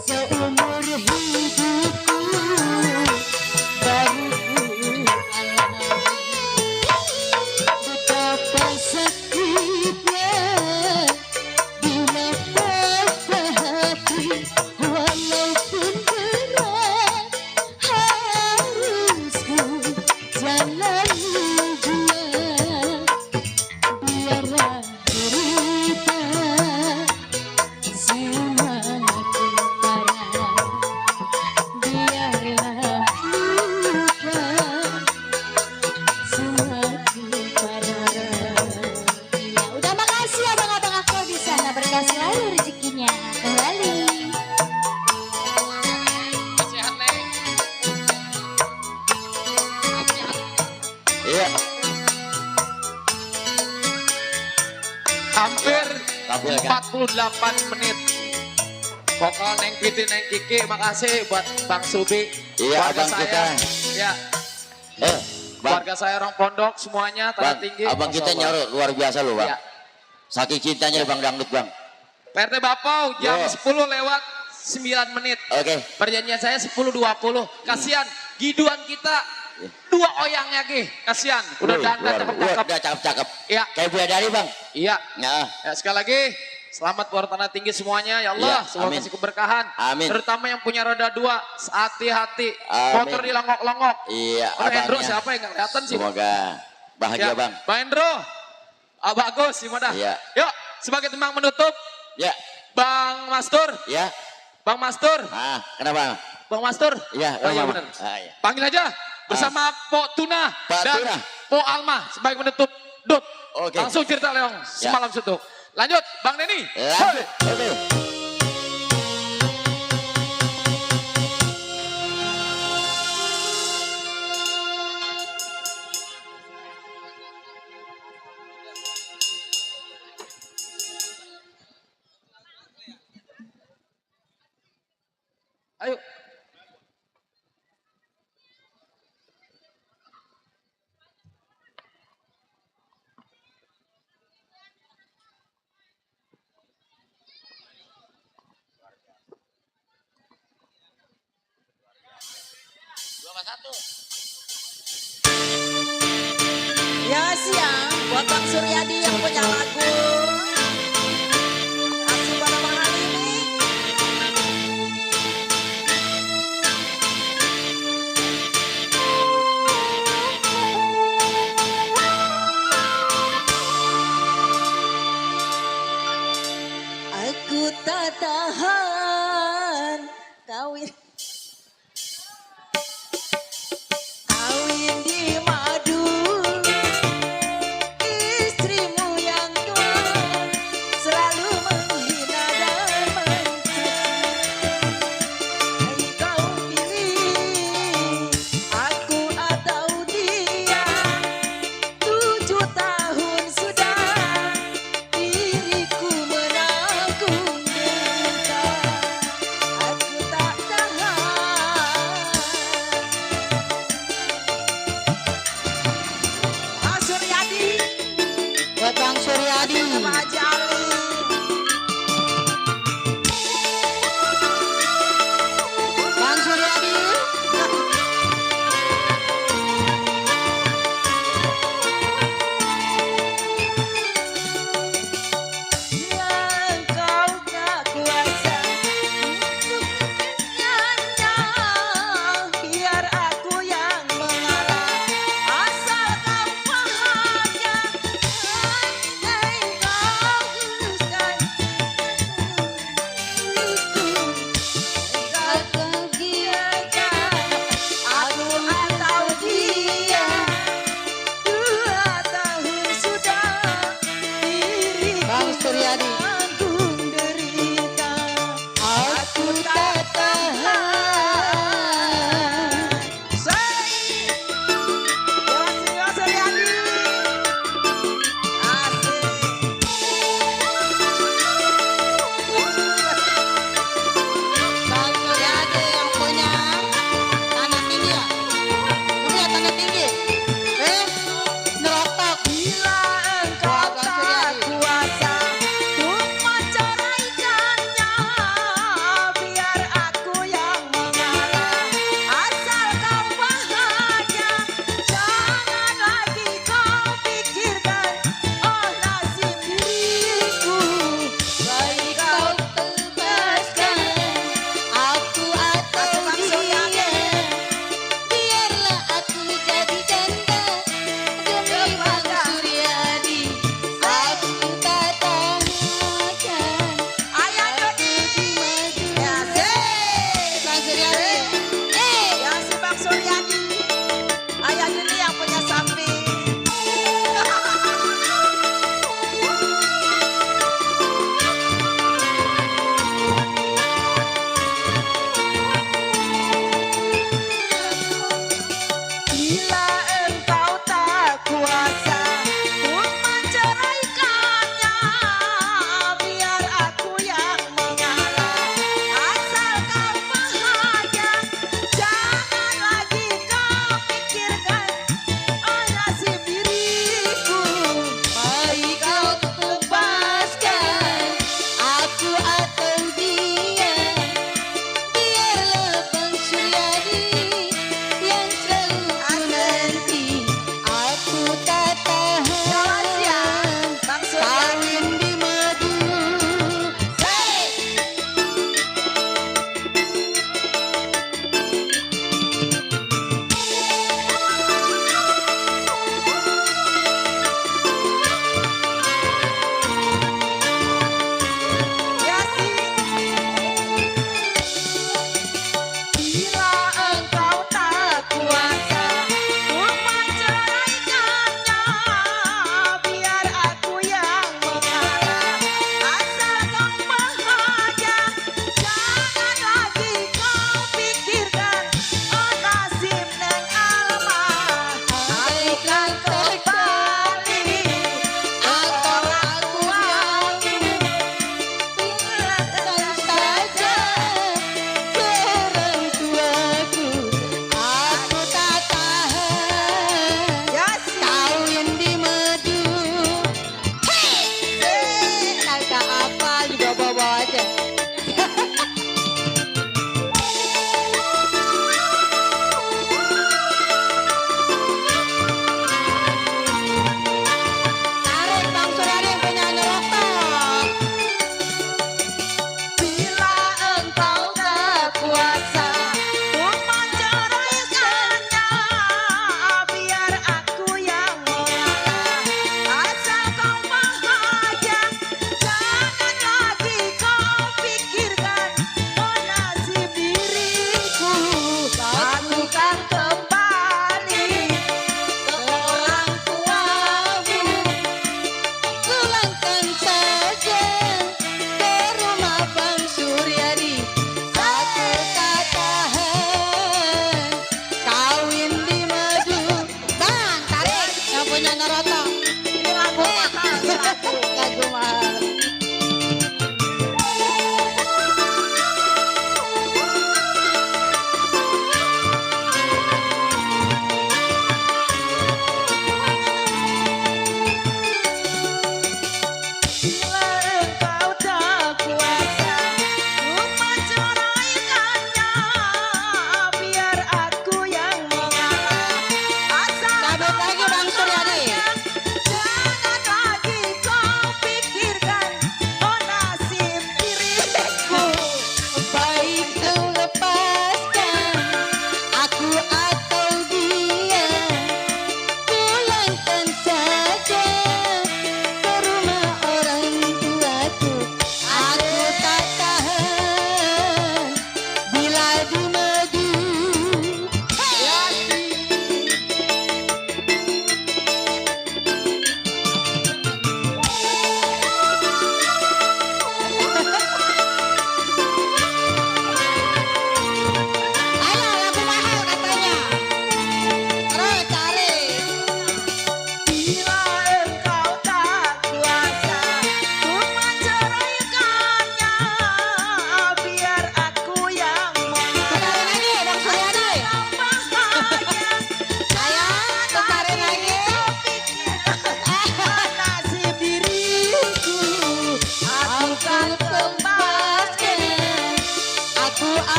Seumur hidupku baru betapa sakitnya bila patah hati, walaupun berat harus ku jalani dia. Biarlah derita semakin parah, biarlah luka semakin parah. Ya, udah makasih abang-abang aku di sana, berkah selalu rezekinya kembali. Sehat, Neng. Iya. Hampir Kabul, kan? 48 menit. Vokal Neng Piti, Neng Kiki, makasih buat Bang Subi. Iya, Keluarga abang saya. kita. Ya, Bang, keluarga saya orang pondok semuanya, tanah bang, tinggi. abang Masya kita Allah. nyorot luar biasa loh bang. Iya. Saking cintanya bang dangdut bang. PRT Bapau jam Yo. 10 lewat 9 menit. Oke. Perjanjian saya 10.20. Kasihan giduan kita 2 oyang ya Ki. Kasihan. Udah dandan cakep-cakep. Udah cakep-cakep. Iya. Kayak bidadari bang. Iya. Nah, Ya, sekali lagi selamat buat tanah tinggi semuanya ya Allah. Iya, Semoga amin. kasih keberkahan. Amin. Terutama yang punya roda 2, hati-hati. Amin. Motor dilongok-longok. iya Oh, Endro abangnya. siapa yang nggak kelihatan sih? Semoga bahagia Ya, bang. Bang Endro. Bagus, gimana? Iya. Yuk, sebagai tembang menutup, Ya, Bang Mastur. ya. Bang Mastur. Ah, kenapa? Bang Mastur. Iya, Oh, iya kenapa? benar. Ah, iya. Panggil aja bersama Pok Tuna Pak dan Tuna. Pok Alma sebagai menutup Dut. Oke. Langsung cerita Leong semalam suntuk. Lanjut, Bang Denny. Lanjut. Oke. Ayo. Ya siang buat Bang Suryadi yang punya lagu. Kasih pada Bang Halimi. Aku tak tahan kawin. Kawin di madu, istrimu yang tua selalu menghina dan mencaci. Hai kau pilih aku atau dia, 7 tahun sudah diriku menanggung derita. Aku tak tahan. Bang Suryadi, Buat Bang Suryadi. sama Haji Ali. Bang Suryadi. Yang kau tak kuasa nyanyi, biar aku yang mengalah. Asal kau bahagia, andai kau teruskan hidupku. Kau biarkan aku atau dia, 2 tahun sudah diriku Bang Suryadi. menanggung derita. Aku tak tahan. Say, Bang Suryadi. Bang Suryadi yang punya tanah tinggi ya? Punya tanah tinggi? Nerotok. Bila engkau Bang tak Suryadi. kuasa,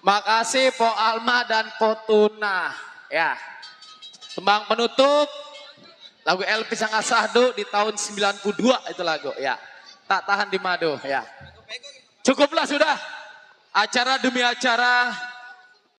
Makasih Po Alma dan Po Tuna. Ya. Tembang penutup lagu El Pisang Asahdu di tahun 92 itu lagu ya. Tak tahan di madu ya. Cukuplah sudah. Acara demi acara